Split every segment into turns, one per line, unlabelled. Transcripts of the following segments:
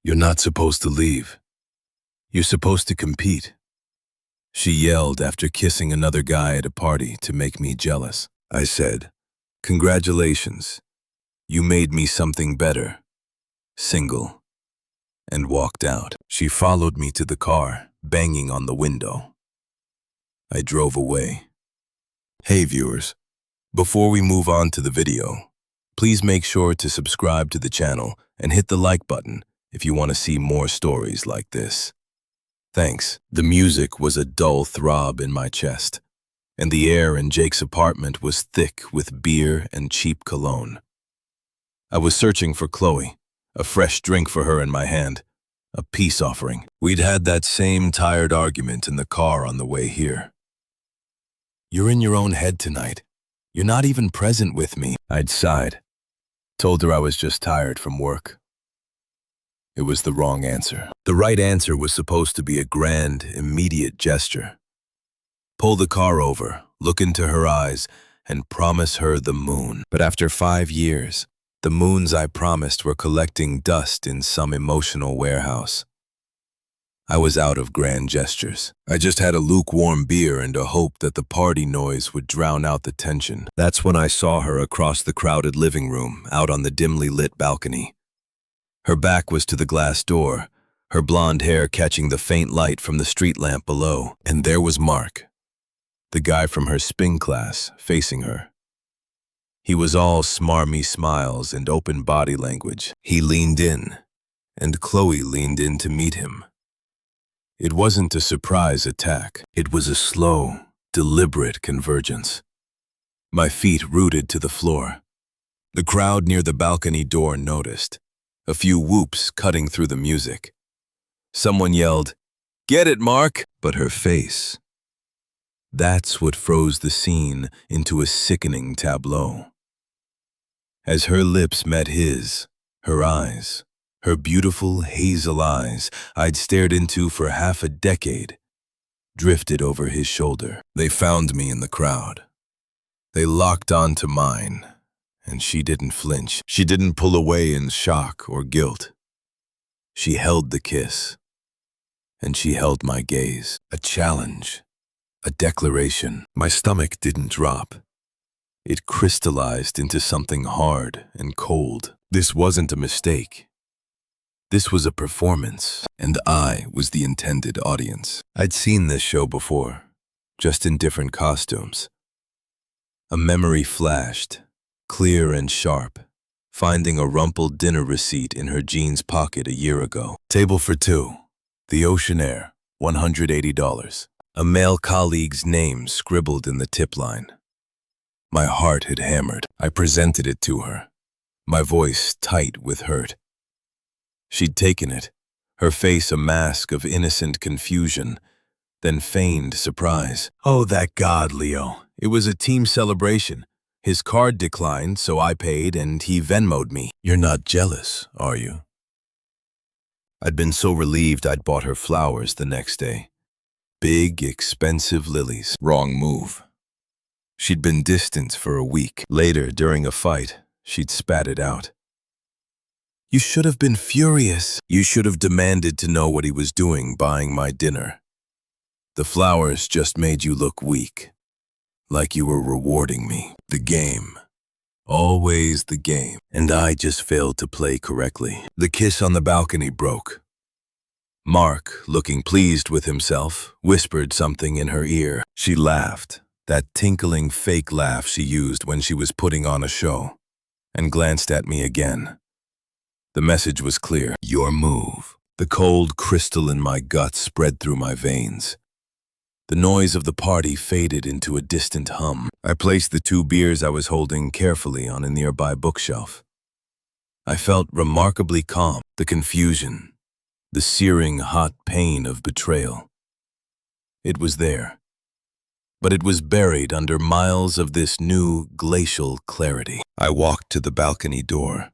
You're not supposed to leave. You're supposed to compete. She yelled after kissing another guy at a party to make me jealous. I said, "Congratulations. You made me something better. Single." And walked out. She followed me to the car, banging on the window. I drove away. Hey viewers, before we move on to the video, please make sure to subscribe to the channel and hit the like button if you want to see more stories like this. Thanks. The music was a dull throb in my chest, and the air in Jake's apartment was thick with beer and cheap cologne. I was searching for Chloe, a fresh drink for her in my hand, a peace offering. We'd had that same tired argument in the car on the way here. "You're in your own head tonight. You're not even present with me." I'd sighed, told her I was just tired from work. It was the wrong answer. The right answer was supposed to be a grand, immediate gesture. Pull the car over, look into her eyes, and promise her the moon. But after 5 years, the moons I promised were collecting dust in some emotional warehouse. I was out of grand gestures. I just had a lukewarm beer and a hope that the party noise would drown out the tension. That's when I saw her across the crowded living room, out on the dimly lit balcony. Her back was to the glass door, her blonde hair catching the faint light from the street lamp below. And there was Mark, the guy from her spin class, facing her. He was all smarmy smiles and open body language. He leaned in, and Chloe leaned in to meet him. It wasn't a surprise attack. It was a slow, deliberate convergence. My feet rooted to the floor. The crowd near the balcony door noticed, a few whoops cutting through the music. Someone yelled, "Get it, Mark!" But her face, that's what froze the scene into a sickening tableau. As her lips met his, her eyes, her beautiful hazel eyes I'd stared into for half a decade, drifted over his shoulder. They found me in the crowd. They locked onto mine, and she didn't flinch. She didn't pull away in shock or guilt. She held the kiss, and she held my gaze. A challenge, a declaration. My stomach didn't drop. It crystallized into something hard and cold. This wasn't a mistake. This was a performance, and I was the intended audience. I'd seen this show before, just in different costumes. A memory flashed, clear and sharp, finding a rumpled dinner receipt in her jeans pocket a year ago. Table for two, the Ocean Air, $180. A male colleague's name scribbled in the tip line. My heart had hammered. I presented it to her, my voice tight with hurt. She'd taken it, her face a mask of innocent confusion, then feigned surprise. "Oh, that God, Leo. It was a team celebration. His card declined, so I paid, and he Venmo'd me." "You're not jealous, are you?" I'd been so relieved I'd bought her flowers the next day. Big, expensive lilies. Wrong move. She'd been distant for a week. Later, during a fight, she'd spat it out. "You should have been furious. You should have demanded to know what he was doing buying my dinner. The flowers just made you look weak, like you were rewarding me. The game. Always the game. And I just failed to play correctly." The kiss on the balcony broke. Mark, looking pleased with himself, whispered something in her ear. She laughed, that tinkling fake laugh she used when she was putting on a show, and glanced at me again. The message was clear. Your move. The cold crystal in my gut spread through my veins. The noise of the party faded into a distant hum. I placed the 2 beers I was holding carefully on a nearby bookshelf. I felt remarkably calm. The confusion, the searing hot pain of betrayal. It was there, but it was buried under miles of this new glacial clarity. I walked to the balcony door.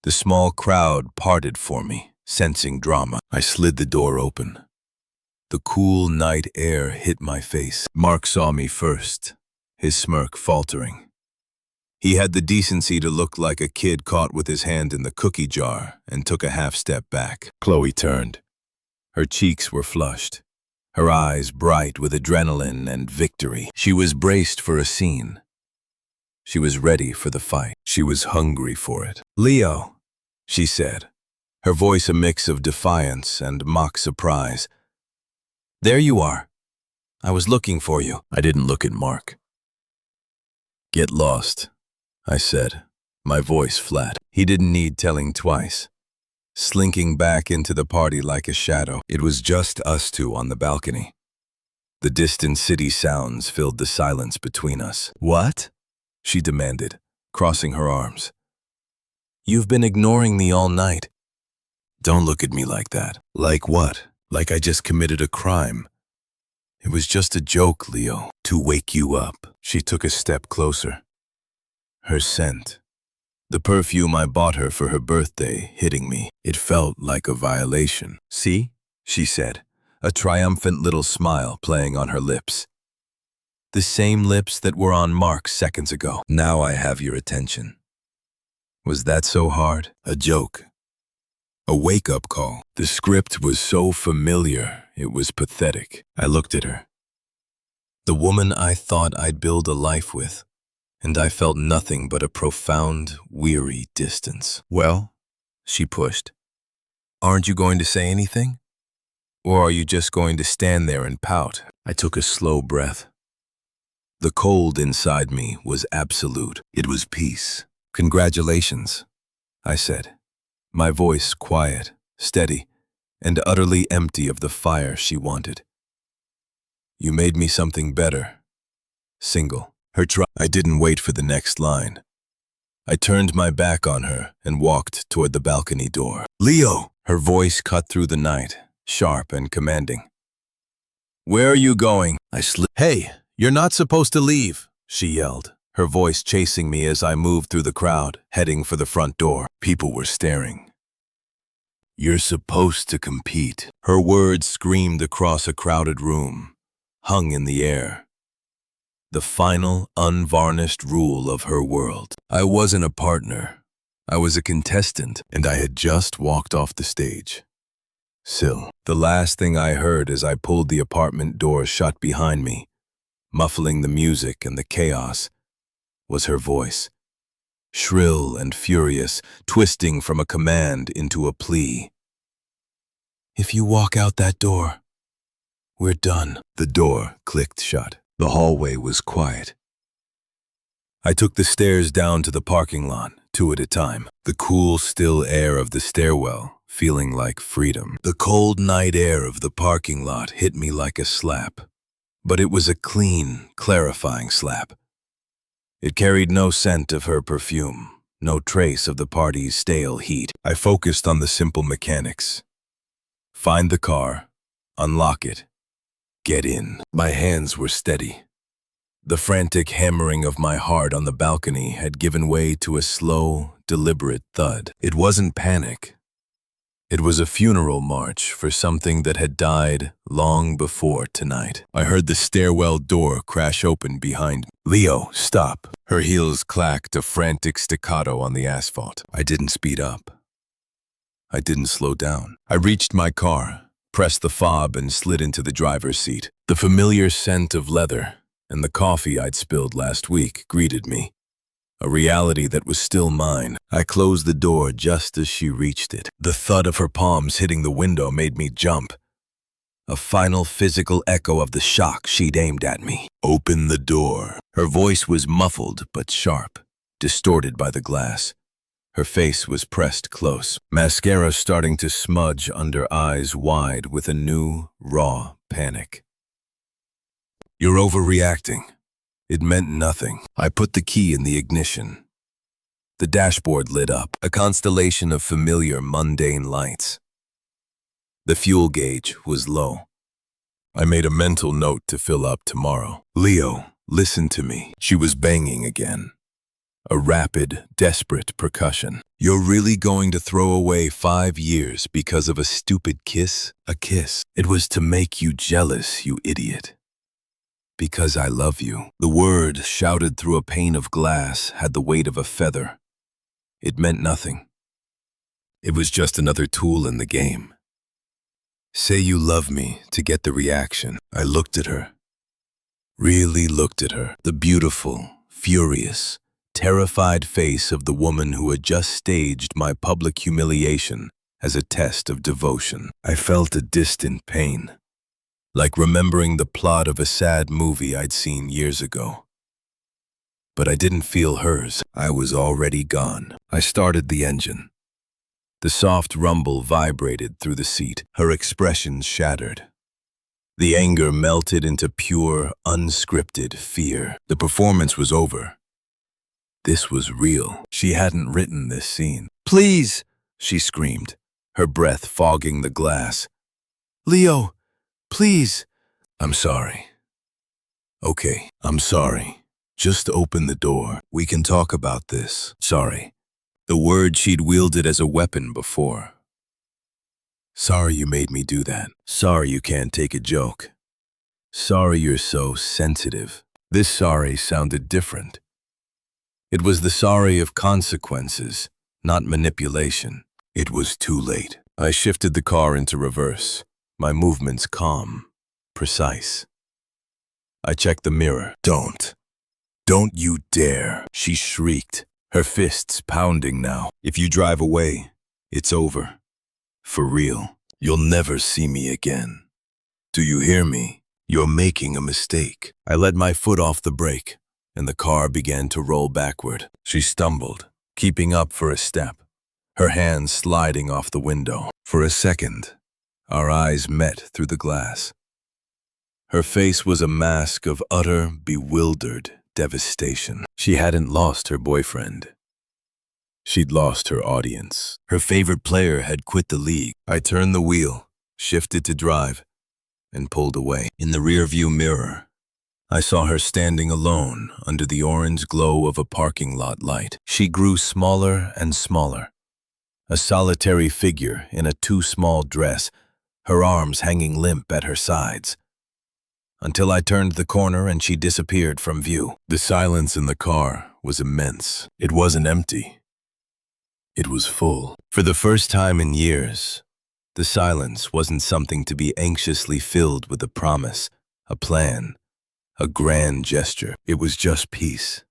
The small crowd parted for me, sensing drama. I slid the door open. The cool night air hit my face. Mark saw me first, his smirk faltering. He had the decency to look like a kid caught with his hand in the cookie jar and took a half step back. Chloe turned. Her cheeks were flushed, her eyes bright with adrenaline and victory. She was braced for a scene. She was ready for the fight. She was hungry for it. "Leo," she said, her voice a mix of defiance and mock surprise. "There you are. I was looking for you." I didn't look at Mark. "Get lost," I said, my voice flat. He didn't need telling twice. Slinking back into the party like a shadow, it was just us two on the balcony. The distant city sounds filled the silence between us. "What?" she demanded, crossing her arms. "You've been ignoring me all night." "Don't look at me like that." "Like what? Like I just committed a crime." "It was just a joke, Leo, to wake you up." She took a step closer. Her scent, the perfume I bought her for her birthday, hitting me. It felt like a violation. "See?" she said, a triumphant little smile playing on her lips. The same lips that were on Mark seconds ago. "Now I have your attention." Was that so hard? A joke. A wake-up call. The script was so familiar, it was pathetic. I looked at her. The woman I thought I'd build a life with, and I felt nothing but a profound, weary distance. "Well," she pushed, "aren't you going to say anything? Or are you just going to stand there and pout?" I took a slow breath. The cold inside me was absolute. It was peace. "Congratulations," I said, my voice quiet, steady, and utterly empty of the fire she wanted. "You made me something better. Single." I didn't wait for the next line. I turned my back on her and walked toward the balcony door. "Leo!" Her voice cut through the night, sharp and commanding. "Where are you going?" I slipped. "Hey, you're not supposed to leave," she yelled, her voice chasing me as I moved through the crowd, heading for the front door. People were staring. "You're supposed to compete." Her words screamed across a crowded room, hung in the air. The final, unvarnished rule of her world. I wasn't a partner. I was a contestant, and I had just walked off the stage. Still, the last thing I heard as I pulled the apartment door shut behind me, muffling the music and the chaos, was her voice. Shrill and furious, twisting from a command into a plea. "If you walk out that door, we're done." The door clicked shut. The hallway was quiet. I took the stairs down to the parking lot, two at a time, the cool, still air of the stairwell feeling like freedom. The cold night air of the parking lot hit me like a slap, but it was a clean, clarifying slap. It carried no scent of her perfume, no trace of the party's stale heat. I focused on the simple mechanics. Find the car, unlock it, get in. My hands were steady. The frantic hammering of my heart on the balcony had given way to a slow, deliberate thud. It wasn't panic. It was a funeral march for something that had died long before tonight. I heard the stairwell door crash open behind me. "Leo, stop." Her heels clacked a frantic staccato on the asphalt. I didn't speed up. I didn't slow down. I reached my car, pressed the fob, and slid into the driver's seat. The familiar scent of leather and the coffee I'd spilled last week greeted me, a reality that was still mine. I closed the door just as she reached it. The thud of her palms hitting the window made me jump, a final physical echo of the shock she'd aimed at me. "Open the door." Her voice was muffled but sharp, distorted by the glass. Her face was pressed close, mascara starting to smudge under eyes wide with a new, raw panic. "You're overreacting." It meant nothing. I put the key in the ignition. The dashboard lit up, a constellation of familiar, mundane lights. The fuel gauge was low. I made a mental note to fill up tomorrow. "Leo, listen to me." She was banging again. A rapid, desperate percussion. "You're really going to throw away 5 years because of a stupid kiss? A kiss. It was to make you jealous, you idiot. Because I love you. The word, shouted through a pane of glass, had the weight of a feather. It meant nothing. It was just another tool in the game. Say you love me to get the reaction. I looked at her. Really looked at her. The beautiful, furious, terrified face of the woman who had just staged my public humiliation as a test of devotion. I felt a distant pain, like remembering the plot of a sad movie I'd seen years ago. But I didn't feel hers. I was already gone. I started the engine. The soft rumble vibrated through the seat. Her expression shattered. The anger melted into pure, unscripted fear. The performance was over. This was real. She hadn't written this scene. "Please!" she screamed, her breath fogging the glass. "Leo, please!" "I'm sorry." "Okay, I'm sorry. Just open the door. We can talk about this." Sorry. The word she'd wielded as a weapon before. Sorry you made me do that. Sorry you can't take a joke. Sorry you're so sensitive. This sorry sounded different. It was the sorry of consequences, not manipulation. It was too late. I shifted the car into reverse, my movements calm, precise. I checked the mirror. Don't you dare, she shrieked, her fists pounding now. If you drive away, it's over. For real, you'll never see me again. Do you hear me? You're making a mistake. I let my foot off the brake, and the car began to roll backward. She stumbled, keeping up for a step, her hands sliding off the window. For a second, our eyes met through the glass. Her face was a mask of utter, bewildered devastation. She hadn't lost her boyfriend. She'd lost her audience. Her favorite player had quit the league. I turned the wheel, shifted to drive, and pulled away. In the rearview mirror, I saw her standing alone under the orange glow of a parking lot light. She grew smaller and smaller, a solitary figure in a too small dress, her arms hanging limp at her sides. Until I turned the corner and she disappeared from view. The silence in the car was immense. It wasn't empty. It was full. For the first time in years, the silence wasn't something to be anxiously filled with a promise, a plan, a grand gesture. It was just peace.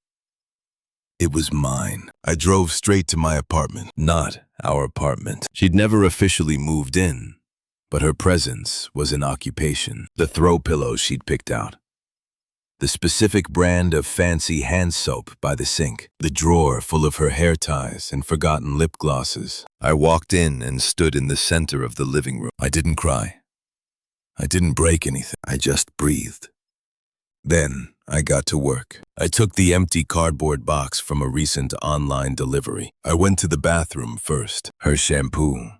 It was mine. I drove straight to my apartment, not our apartment. She'd never officially moved in, but her presence was an occupation. The throw pillows she'd picked out, the specific brand of fancy hand soap by the sink, the drawer full of her hair ties and forgotten lip glosses. I walked in and stood in the center of the living room. I didn't cry. I didn't break anything. I just breathed. Then I got to work. I took the empty cardboard box from a recent online delivery. I went to the bathroom first. Her shampoo,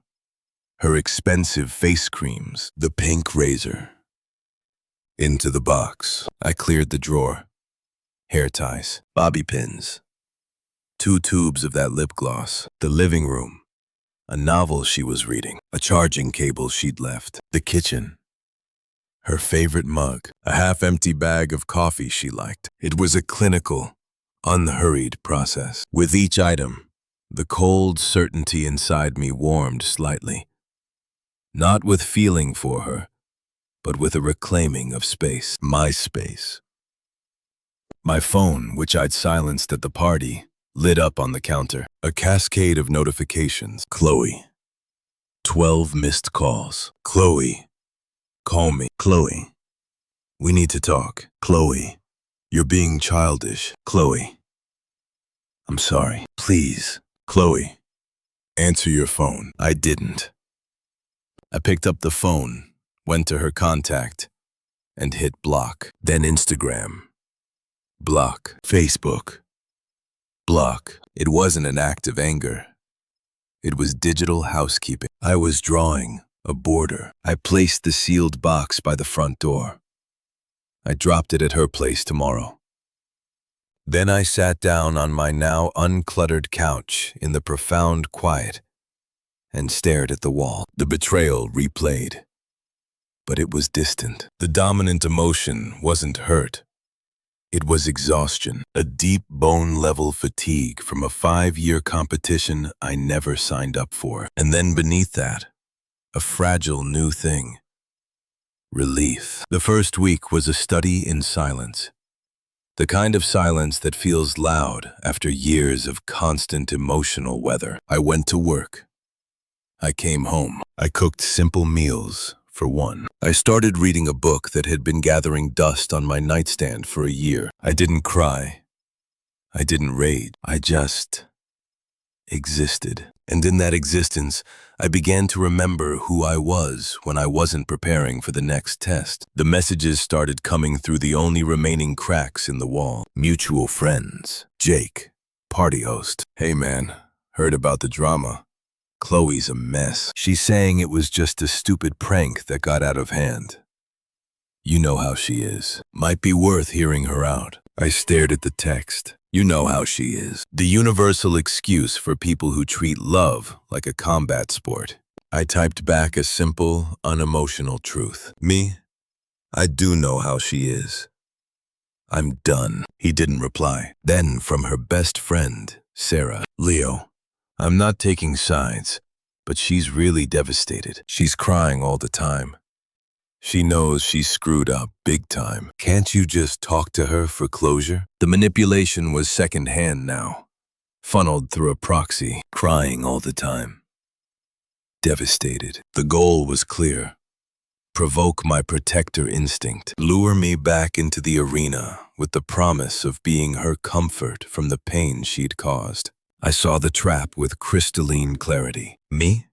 her expensive face creams, the pink razor. Into the box. I cleared the drawer. Hair ties, bobby pins, 2 tubes of that lip gloss. The living room, a novel she was reading, a charging cable she'd left. The kitchen, her favorite mug, a half-empty bag of coffee she liked. It was a clinical, unhurried process. With each item, the cold certainty inside me warmed slightly. Not with feeling for her, but with a reclaiming of space, my space. My phone, which I'd silenced at the party, lit up on the counter. A cascade of notifications. Chloe. 12 missed calls. Chloe. Call me. Chloe. We need to talk. Chloe. You're being childish. Chloe. I'm sorry. Please. Chloe. Answer your phone. I didn't. I picked up the phone, went to her contact, and hit block. Then Instagram. Block. Facebook. Block. It wasn't an act of anger. It was digital housekeeping. I was drawing a border. I placed the sealed box by the front door. I dropped it at her place tomorrow. Then I sat down on my now uncluttered couch in the profound quiet and stared at the wall. The betrayal replayed. but it was distant. The dominant emotion wasn't hurt. It was exhaustion, a deep bone-level fatigue from a 5-year competition I never signed up for. And then beneath that, a fragile new thing. Relief. The first week was a study in silence. The kind of silence that feels loud after years of constant emotional weather. I went to work. I came home. I cooked simple meals, for one. I started reading a book that had been gathering dust on my nightstand for a year. I didn't cry. I didn't rage. I just existed. And in that existence, I began to remember who I was when I wasn't preparing for the next test. The messages started coming through the only remaining cracks in the wall. Mutual friends. Jake, party host. Hey man, heard about the drama. Chloe's a mess. She's saying it was just a stupid prank that got out of hand. You know how she is. Might be worth hearing her out. I stared at the text. You know how she is. The universal excuse for people who treat love like a combat sport. I typed back a simple, unemotional truth. Me? I do know how she is. I'm done. He didn't reply. Then from her best friend, Sarah. Leo, I'm not taking sides, but she's really devastated. She's crying all the time. She knows she's screwed up big time. Can't you just talk to her for closure? The manipulation was secondhand now, funneled through a proxy, crying all the time. Devastated. The goal was clear. Provoke my protector instinct. Lure me back into the arena with the promise of being her comfort from the pain she'd caused. I saw the trap with crystalline clarity. Me?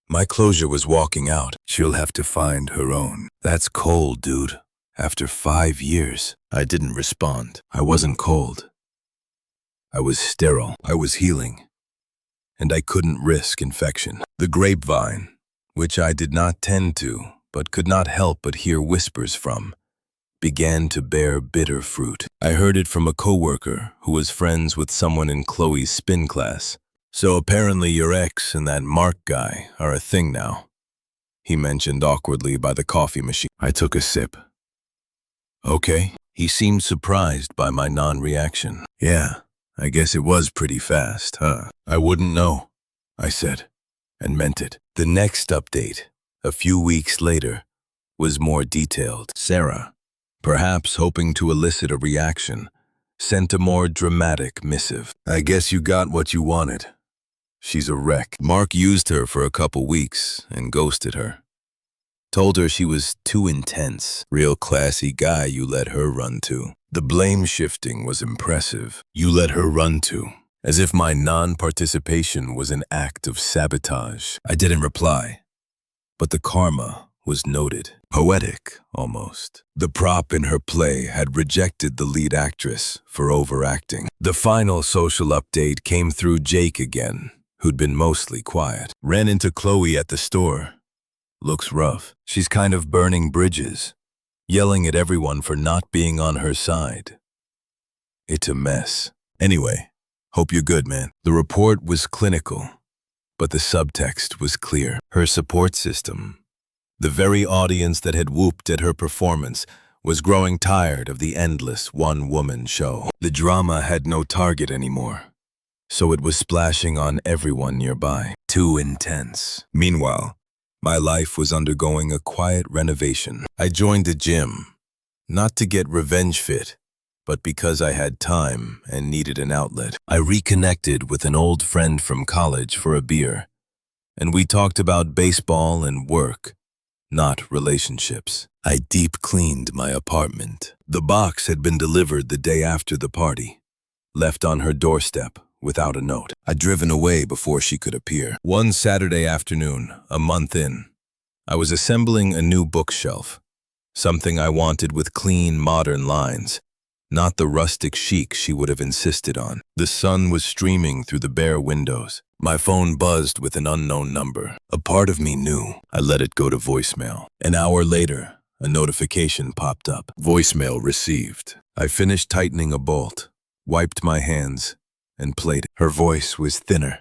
My closure was walking out. She'll have to find her own. That's cold, dude. After 5 years, I didn't respond. I wasn't cold. I was sterile. I was healing. And I couldn't risk infection. The grapevine, which I did not tend to, but could not help but hear whispers from, began to bear bitter fruit. I heard it from a coworker who was friends with someone in Chloe's spin class. So apparently your ex and that Mark guy are a thing now, he mentioned awkwardly by the coffee machine. I took a sip. Okay. He seemed surprised by my non-reaction. Yeah, I guess it was pretty fast, huh? I wouldn't know, I said, and meant it. The next update, a few weeks later, was more detailed. Sarah, perhaps hoping to elicit a reaction, sent a more dramatic missive. I guess you got what you wanted. She's a wreck. Mark used her for a couple weeks and ghosted her. Told her she was too intense. Real classy guy you let her run to. The blame shifting was impressive. You let her run to. As if my non-participation was an act of sabotage. I didn't reply, but the karma was noted. Poetic, almost. The prop in her play had rejected the lead actress for overacting. The final social update came through Jake again, who'd been mostly quiet. Ran into Chloe at the store. Looks rough. She's kind of burning bridges, yelling at everyone for not being on her side. It's a mess. Anyway, hope you're good, man. The report was clinical, but the subtext was clear. Her support system, the very audience that had whooped at her performance, was growing tired of the endless one-woman show. The drama had no target anymore, so it was splashing on everyone nearby. Too intense. Meanwhile, my life was undergoing a quiet renovation. I joined a gym, not to get revenge fit, but because I had time and needed an outlet. I reconnected with an old friend from college for a beer, and we talked about baseball and work, not relationships. I deep cleaned my apartment. The box had been delivered the day after the party, left on her doorstep without a note. I'd driven away before she could appear. One Saturday afternoon, a month in, I was assembling a new bookshelf, something I wanted with clean, modern lines, not the rustic chic she would have insisted on. The sun was streaming through the bare windows. My phone buzzed with an unknown number. A part of me knew. I let it go to voicemail. An hour later, a notification popped up. Voicemail received. I finished tightening a bolt, wiped my hands, and played it. Her voice was thinner,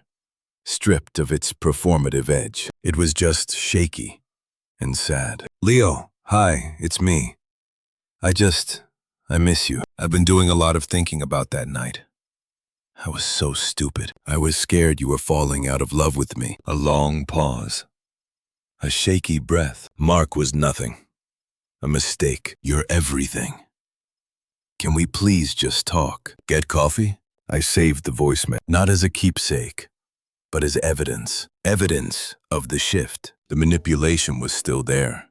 stripped of its performative edge. It was just shaky, and sad. Leo, hi, it's me. I miss you. I've been doing a lot of thinking about that night. I was so stupid. I was scared you were falling out of love with me. A long pause. A shaky breath. Mark was nothing. A mistake. You're everything. Can we please just talk? Get coffee? I saved the voicemail, not as a keepsake, but as evidence. Evidence of the shift. The manipulation was still there.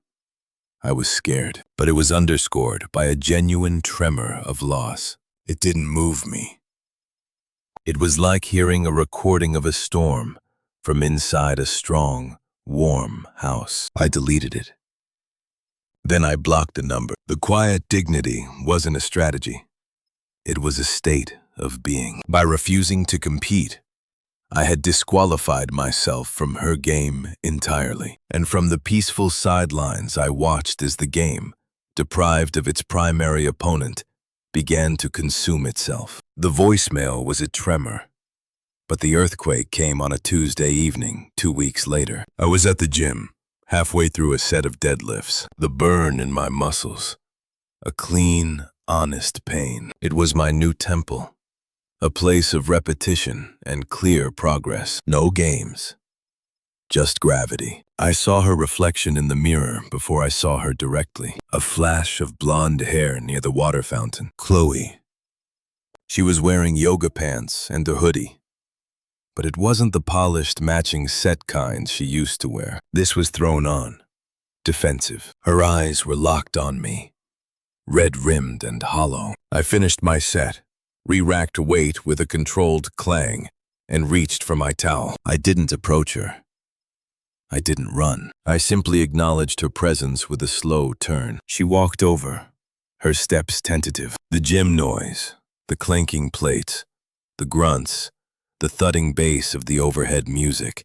I was scared, but it was underscored by a genuine tremor of loss. It didn't move me. It was like hearing a recording of a storm from inside a strong, warm house. I deleted it. Then I blocked the number. The quiet dignity wasn't a strategy. It was a state of being. By refusing to compete, I had disqualified myself from her game entirely. And from the peaceful sidelines, I watched as the game, deprived of its primary opponent, began to consume itself. The voicemail was a tremor, but the earthquake came on a Tuesday evening, 2 weeks later. I was at the gym, halfway through a set of deadlifts, the burn in my muscles, a clean, honest pain. It was my new temple, a place of repetition and clear progress. No games, just gravity. I saw her reflection in the mirror before I saw her directly. A flash of blonde hair near the water fountain. Chloe. She was wearing yoga pants and a hoodie. But it wasn't the polished matching set kind she used to wear. This was thrown on, defensive. Her eyes were locked on me, red-rimmed and hollow. I finished my set, re-racked a weight with a controlled clang, and reached for my towel. I didn't approach her. I didn't run. I simply acknowledged her presence with a slow turn. She walked over, her steps tentative. The gym noise, the clanking plates, the grunts, the thudding bass of the overhead music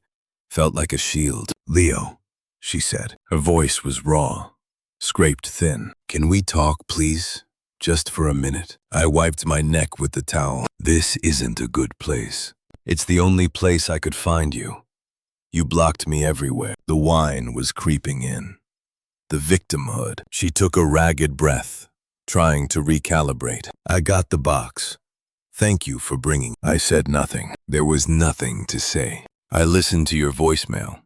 felt like a shield. Leo, she said. Her voice was raw, scraped thin. Can we talk, please? Just for a minute. I wiped my neck with the towel. This isn't a good place. It's the only place I could find you. You blocked me everywhere. The whine was creeping in. The victimhood. She took a ragged breath, trying to recalibrate. I got the box. Thank you for bringing. I said nothing. There was nothing to say. I listened to your voicemail.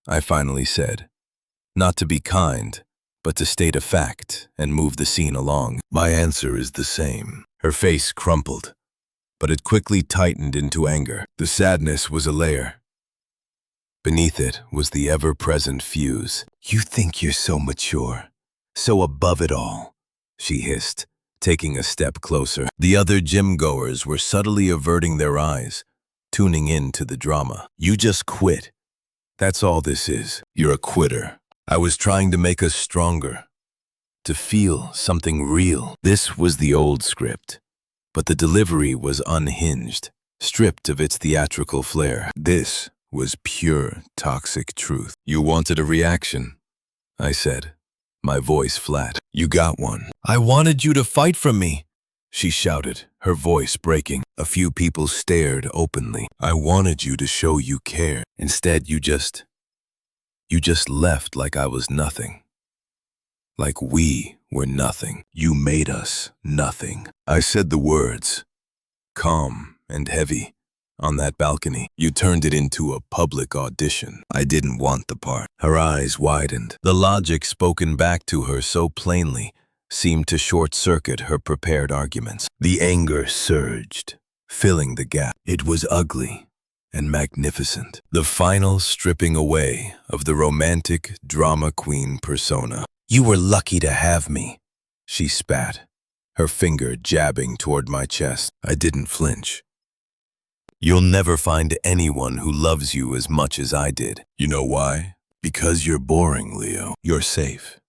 I finally said, not to be kind, but to state a fact and move the scene along. My answer is the same. Her face crumpled, but it quickly tightened into anger. The sadness was a layer. Beneath it was the ever-present fuse. You think you're so mature, so above it all, she hissed, taking a step closer. The other gym-goers were subtly averting their eyes, tuning in to the drama. You just quit. That's all this is. You're a quitter. I was trying to make us stronger, to feel something real. This was the old script, but the delivery was unhinged, stripped of its theatrical flair. This was pure toxic truth. You wanted a reaction, I said, my voice flat. You got one. I wanted you to fight from me, she shouted, her voice breaking. A few people stared openly. I wanted you to show you care. Instead, you just left like I was nothing. Like we were nothing. You made us nothing. I said the words, calm and heavy, on that balcony. You turned it into a public audition. I didn't want the part. Her eyes widened. The logic spoken back to her so plainly seemed to short-circuit her prepared arguments. The anger surged, filling the gap. It was ugly and magnificent. The final stripping away of the romantic drama queen persona. You were lucky to have me, she spat, her finger jabbing toward my chest. I didn't flinch. You'll never find anyone who loves you as much as I did. You know why? Because you're boring, Leo. You're safe.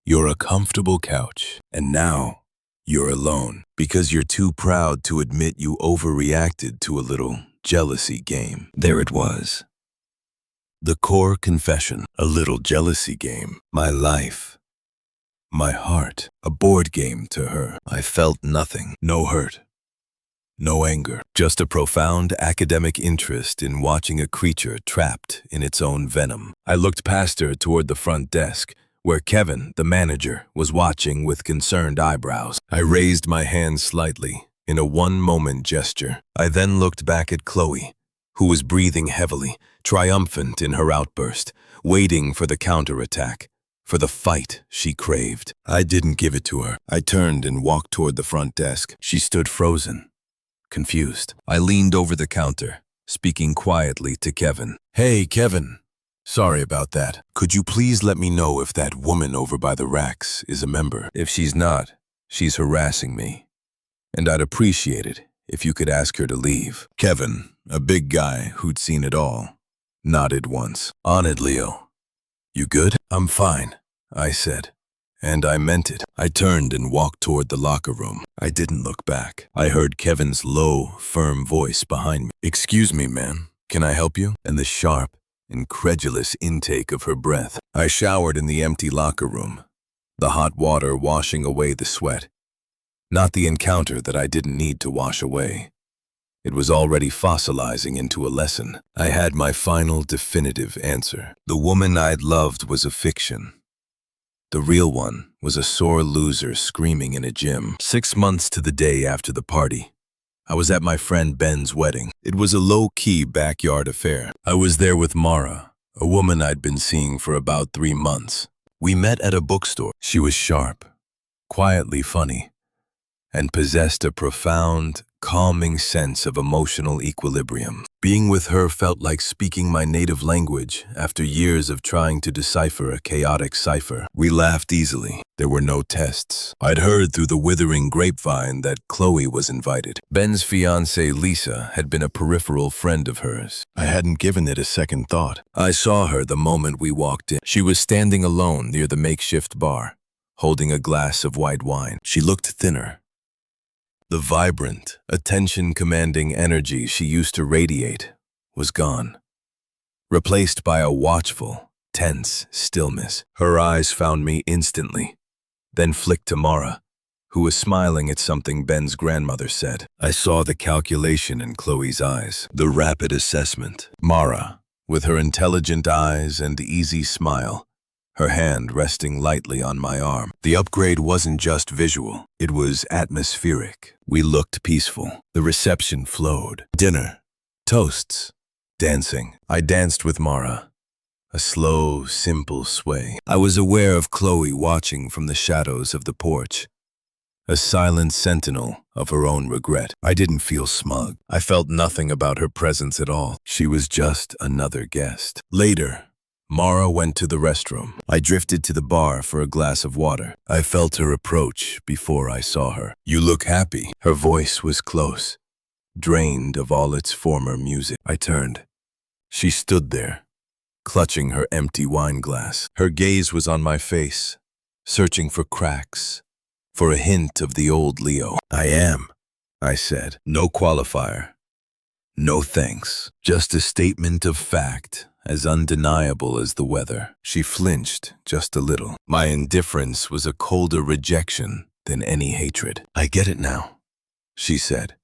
You're a comfortable couch. And now, you're alone. Because you're too proud to admit you overreacted to a little jealousy game. There it was. The core confession. A little jealousy game. My life. My heart. A board game to her. I felt nothing. No hurt. No anger, just a profound academic interest in watching a creature trapped in its own venom. I looked past her toward the front desk, where Kevin, the manager, was watching with concerned eyebrows. I raised my hand slightly, in a one-moment gesture. I then looked back at Chloe, who was breathing heavily, triumphant in her outburst, waiting for the counterattack, for the fight she craved. I didn't give it to her. I turned and walked toward the front desk. She stood frozen, confused. I leaned over the counter, speaking quietly to Kevin. "Hey, Kevin. Sorry about that. Could you please let me know if that woman over by the racks is a member? If she's not, she's harassing me, and I'd appreciate it if you could ask her to leave." Kevin, a big guy who'd seen it all, nodded once. "On it, Leo. You good?" "I'm fine," I said, and I meant it. I turned and walked toward the locker room. I didn't look back. I heard Kevin's low, firm voice behind me. "Excuse me, man. Can I help you?" And the sharp, incredulous intake of her breath. I showered in the empty locker room, the hot water washing away the sweat. Not the encounter that I didn't need to wash away. It was already fossilizing into a lesson. I had my final definitive answer. The woman I'd loved was a fiction. The real one was a sore loser screaming in a gym. 6 months to the day after the party, I was at my friend Ben's wedding. It was a low-key backyard affair. I was there with Mara, a woman I'd been seeing for about 3 months. We met at a bookstore. She was sharp, quietly funny, and possessed a profound, calming sense of emotional equilibrium. Being with her felt like speaking my native language after years of trying to decipher a chaotic cipher. We laughed easily. There were no tests. I'd heard through the withering grapevine that Chloe was invited. Ben's fiancée, Lisa, had been a peripheral friend of hers. I hadn't given it a second thought. I saw her the moment we walked in. She was standing alone near the makeshift bar, holding a glass of white wine. She looked thinner. The vibrant, attention-commanding energy she used to radiate was gone, replaced by a watchful, tense stillness. Her eyes found me instantly, then flicked to Mara, who was smiling at something Ben's grandmother said. I saw the calculation in Chloe's eyes, the rapid assessment. Mara, with her intelligent eyes and easy smile, her hand resting lightly on my arm. The upgrade wasn't just visual, it was atmospheric. We looked peaceful. The reception flowed. Dinner, toasts, dancing. I danced with Mara, a slow, simple sway. I was aware of Chloe watching from the shadows of the porch, a silent sentinel of her own regret. I didn't feel smug. I felt nothing about her presence at all. She was just another guest. Later, Mara went to the restroom. I drifted to the bar for a glass of water. I felt her approach before I saw her. "You look happy." Her voice was close, drained of all its former music. I turned. She stood there, clutching her empty wine glass. Her gaze was on my face, searching for cracks, for a hint of the old Leo. "I am," I said. No qualifier. No thanks. Just a statement of fact, as undeniable as the weather. She flinched just a little. My indifference was a colder rejection than any hatred. "I get it now," she said,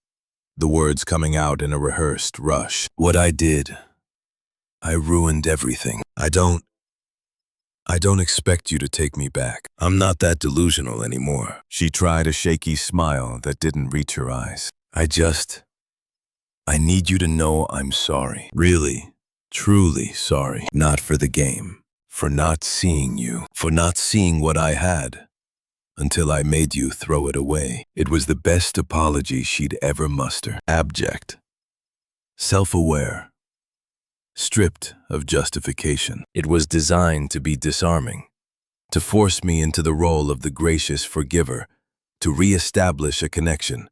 the words coming out in a rehearsed rush. "What I did, I ruined everything. I don't expect you to take me back. I'm not that delusional anymore." She tried a shaky smile that didn't reach her eyes. I need you to know I'm sorry. Really. Truly sorry. Not for the game, for not seeing you, for not seeing what I had, until I made you throw it away. It was the best apology she'd ever muster. Abject, self-aware, stripped of justification. It was designed to be disarming, to force me into the role of the gracious forgiver, to re-establish a connection,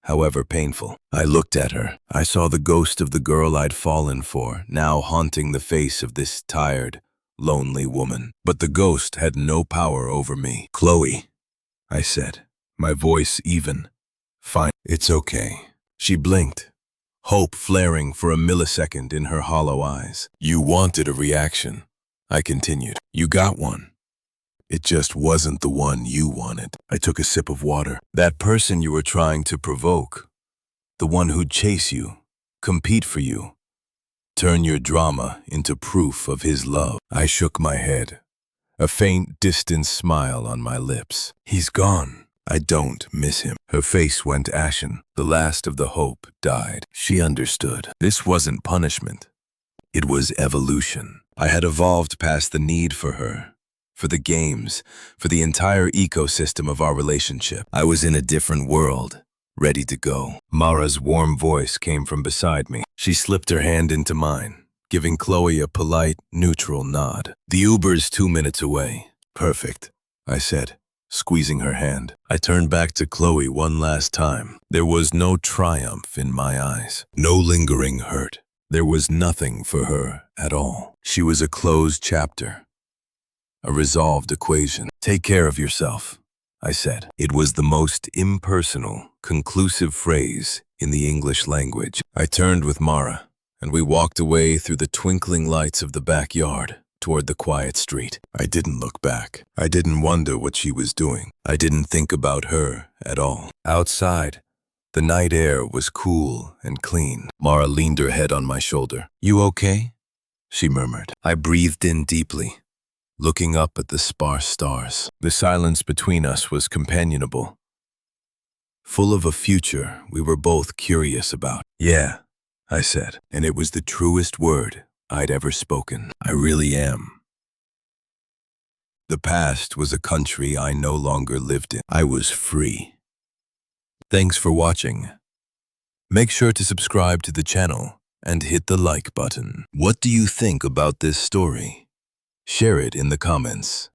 however painful. I looked at her. I saw the ghost of the girl I'd fallen for, now haunting the face of this tired, lonely woman. But the ghost had no power over me. "Chloe," I said, my voice even. "Fine. It's okay." She blinked, hope flaring for a millisecond in her hollow eyes. "You wanted a reaction," I continued. "You got one. It just wasn't the one you wanted." I took a sip of water. "That person you were trying to provoke, The one who'd chase you, compete for you, turn your drama into proof of his love. I shook my head, a faint, distant smile on my lips. He's gone. I don't miss him. Her face went ashen. The last of the hope died. She understood. This wasn't punishment. It was evolution. I had evolved past the need for her, for the games, for the entire ecosystem of our relationship. I was in a different world, ready to go. Mara's warm voice came from beside me. She slipped her hand into mine, giving Chloe a polite, neutral nod. The Uber's 2 minutes away. Perfect, I said, squeezing her hand. I turned back to Chloe one last time. There was no triumph in my eyes, no lingering hurt. There was nothing for her at all. She was a closed chapter, a resolved equation. Take care of yourself, I said. It was the most impersonal, conclusive phrase in the English language. I turned with Mara, and we walked away through the twinkling lights of the backyard toward the quiet street. I didn't look back. I didn't wonder what she was doing. I didn't think about her at all. Outside, the night air was cool and clean. Mara leaned her head on my shoulder. "You okay?" she murmured. I breathed in deeply, looking up at the sparse stars. The silence between us was companionable, full of a future we were both curious about. "Yeah," I said, and it was the truest word I'd ever spoken. I really am. The past was a country I no longer lived in. I was free. Thanks for watching. Make sure to subscribe to the channel and hit the like button. What do you think about this story? Share it in the comments.